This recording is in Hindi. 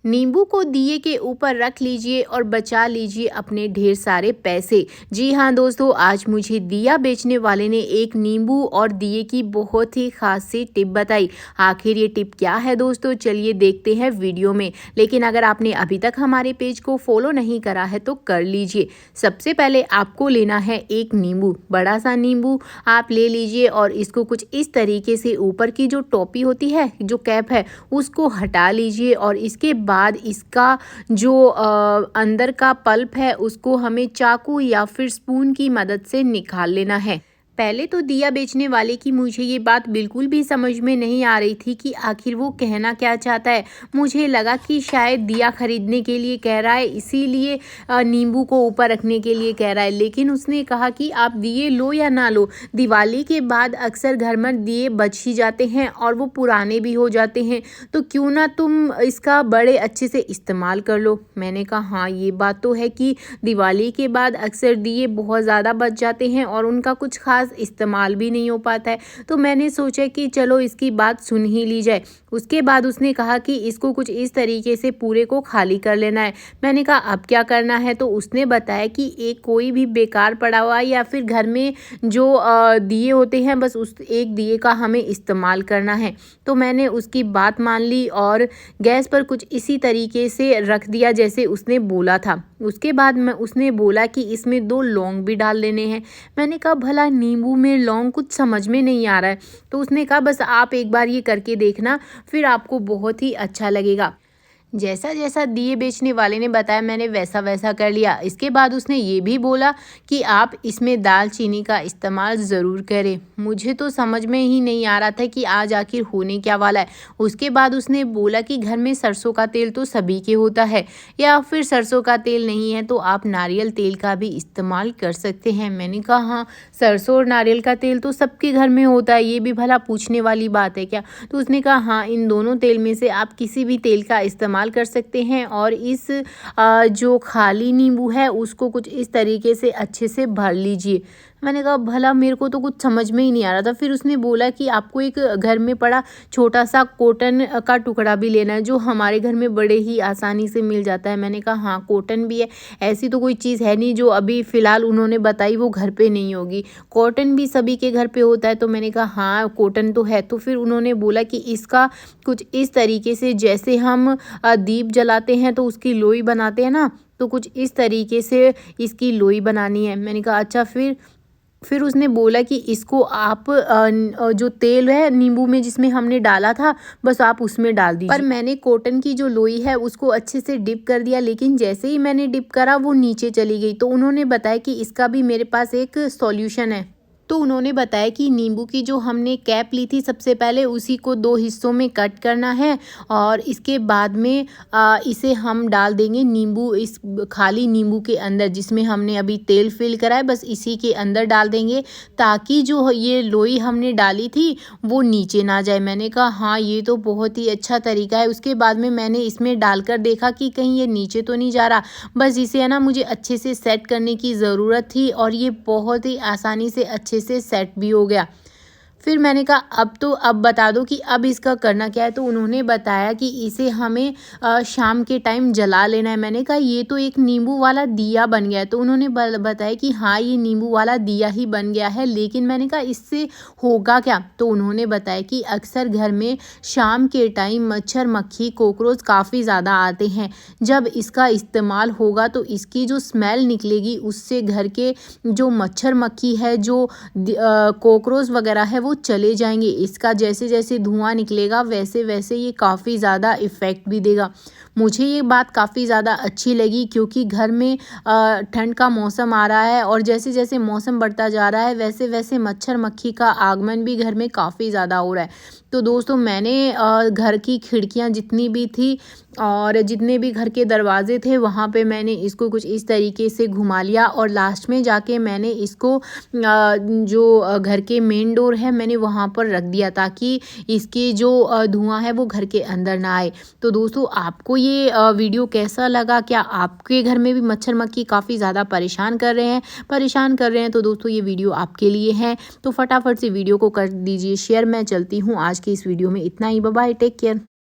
नींबू को दिए के ऊपर रख लीजिए और बचा लीजिए अपने ढेर सारे पैसे। जी हाँ दोस्तों, आज मुझे दिया बेचने वाले ने एक नींबू और दिए की बहुत ही खास सी टिप बताई। आखिर ये टिप क्या है दोस्तों, चलिए देखते हैं वीडियो में। लेकिन अगर आपने अभी तक हमारे पेज को फॉलो नहीं करा है तो कर लीजिए। सबसे पहले आपको लेना है एक नींबू, बड़ा सा नींबू आप ले लीजिए और इसको कुछ इस तरीके से ऊपर की जो टोपी होती है, जो कैप है, उसको हटा लीजिए और इसके बाद इसका जो अंदर का पल्प है उसको हमें चाकू या फिर स्पून की मदद से निकाल लेना है। पहले तो दिया बेचने वाले की मुझे ये बात बिल्कुल भी समझ में नहीं आ रही थी कि आखिर वो कहना क्या चाहता है। मुझे लगा कि शायद दिया खरीदने के लिए कह रहा है, इसीलिए नींबू को ऊपर रखने के लिए कह रहा है। लेकिन उसने कहा कि आप दिए लो या ना लो, दिवाली के बाद अक्सर घर में दिए बच ही जाते हैं और वो पुराने भी हो जाते हैं, तो क्यों ना तुम इसका बड़े अच्छे से इस्तेमाल कर लो। मैंने कहा हाँ, ये बात तो है कि दिवाली के बाद अक्सर दिए बहुत ज़्यादा बच जाते हैं और उनका कुछ खास इस्तेमाल भी नहीं हो पाता है। तो मैंने सोचा कि चलो इसकी बात सुन ही ली जाए। उसके बाद उसने कहा कि इसको कुछ इस तरीके से पूरे को खाली कर लेना है। मैंने कहा अब क्या करना है, तो उसने बताया कि एक कोई भी बेकार पड़ा हुआ या फिर घर में जो दिए होते हैं, बस उस एक दिए का हमें इस्तेमाल करना है। तो मैंने उसकी बात मान ली और गैस पर कुछ इसी तरीके से रख दिया जैसे उसने बोला था। उसके बाद उसने बोला कि इसमें 2 लौंग भी डाल लेने हैं। मैंने कहा भला नींबू में लौंग, कुछ समझ में नहीं आ रहा है। तो उसने कहा बस आप एक बार ये करके देखना, फिर आपको बहुत ही अच्छा लगेगा। जैसा जैसा दिए बेचने वाले ने बताया मैंने वैसा वैसा कर लिया। इसके बाद उसने ये भी बोला कि आप इसमें दालचीनी का इस्तेमाल ज़रूर करें। मुझे तो समझ में ही नहीं आ रहा था कि आज आखिर होने क्या वाला है। उसके बाद उसने बोला कि घर में सरसों का तेल तो सभी के होता है, या फिर सरसों का तेल नहीं है तो आप नारियल तेल का भी इस्तेमाल कर सकते हैं। मैंने कहा हाँ, सरसों और नारियल का तेल तो सबके घर में होता है, ये भी भला पूछने वाली बात है क्या। तो उसने कहा हाँ, इन दोनों तेल में से आप किसी भी तेल का इस्तेमाल कर सकते हैं और इस जो खाली नींबू है उसको कुछ इस तरीके से अच्छे से भर लीजिए। मैंने कहा भला मेरे को तो कुछ समझ में ही नहीं आ रहा था। फिर उसने बोला कि आपको एक घर में पड़ा छोटा सा कॉटन का टुकड़ा भी लेना है, जो हमारे घर में बड़े ही आसानी से मिल जाता है। मैंने कहा हाँ, कॉटन भी है, ऐसी तो कोई चीज़ है नहीं जो अभी फ़िलहाल उन्होंने बताई वो घर पे नहीं होगी। कॉटन भी सभी के घर पे होता है। तो मैंने कहा हाँ, कॉटन तो है। तो फिर उन्होंने बोला कि इसका कुछ इस तरीके से, जैसे हम दीप जलाते हैं तो उसकी लोई बनाते हैं ना, तो कुछ इस तरीके से इसकी लोई बनानी है। मैंने कहा अच्छा। फिर उसने बोला कि इसको आप जो तेल है नींबू में जिसमें हमने डाला था, बस आप उसमें डाल दीजिए। पर मैंने कॉटन की जो लोई है उसको अच्छे से डिप कर दिया, लेकिन जैसे ही मैंने डिप करा वो नीचे चली गई। तो उन्होंने बताया कि इसका भी मेरे पास एक सॉल्यूशन है। तो उन्होंने बताया कि नींबू की जो हमने कैप ली थी सबसे पहले, उसी को 2 हिस्सों में कट करना है और इसके बाद में इसे हम डाल देंगे नींबू, इस खाली नींबू के अंदर जिसमें हमने अभी तेल फिल करा है, बस इसी के अंदर डाल देंगे ताकि जो ये लोई हमने डाली थी वो नीचे ना जाए। मैंने कहा हाँ, ये तो बहुत ही अच्छा तरीका है। उसके बाद में मैंने इसमें डालकर देखा कि कहीं ये नीचे तो नहीं जा रहा। बस इसे है ना मुझे अच्छे से सेट करने की ज़रूरत थी और ये बहुत ही आसानी से अच्छे से सेट भी हो गया। फिर मैंने कहा अब बता दो कि अब इसका करना क्या है। तो उन्होंने बताया कि इसे हमें शाम के टाइम जला लेना है। मैंने कहा ये तो एक नींबू वाला दिया बन गया है। तो उन्होंने बताया कि हाँ, ये नींबू वाला दिया ही बन गया है, लेकिन मैंने कहा इससे होगा क्या। तो उन्होंने बताया कि अक्सर घर में शाम के टाइम मच्छर मक्खी कॉकरोच काफ़ी ज़्यादा आते हैं। जब इसका इस्तेमाल होगा तो इसकी जो स्मेल निकलेगी उससे घर के जो मच्छर मक्खी है, जो कॉकरोच वगैरह है, वो चले जाएंगे। इसका जैसे जैसे धुआं निकलेगा वैसे वैसे ये काफ़ी ज़्यादा इफ़ेक्ट भी देगा। मुझे ये बात काफ़ी ज़्यादा अच्छी लगी क्योंकि घर में ठंड का मौसम आ रहा है और जैसे जैसे मौसम बढ़ता जा रहा है वैसे वैसे मच्छर मक्खी का आगमन भी घर में काफ़ी ज़्यादा हो रहा है। तो दोस्तों मैंने घर की खिड़कियाँ जितनी भी थी और जितने भी घर के दरवाजे थे वहाँ पे मैंने इसको कुछ इस तरीके से घुमा लिया और लास्ट में जाके मैंने इसको जो घर के मेन डोर है मैंने वहाँ पर रख दिया ताकि इसके जो धुआं है वो घर के अंदर ना आए। तो दोस्तों आपको ये वीडियो कैसा लगा? क्या आपके घर में भी मच्छर मक्खी काफ़ी ज़्यादा परेशान कर रहे हैं? तो दोस्तों ये वीडियो आपके लिए है, तो फटाफट से वीडियो को कर दीजिए शेयर। मैं चलती हूँ आज की इस वीडियो में इतना ही। Bye bye, take care.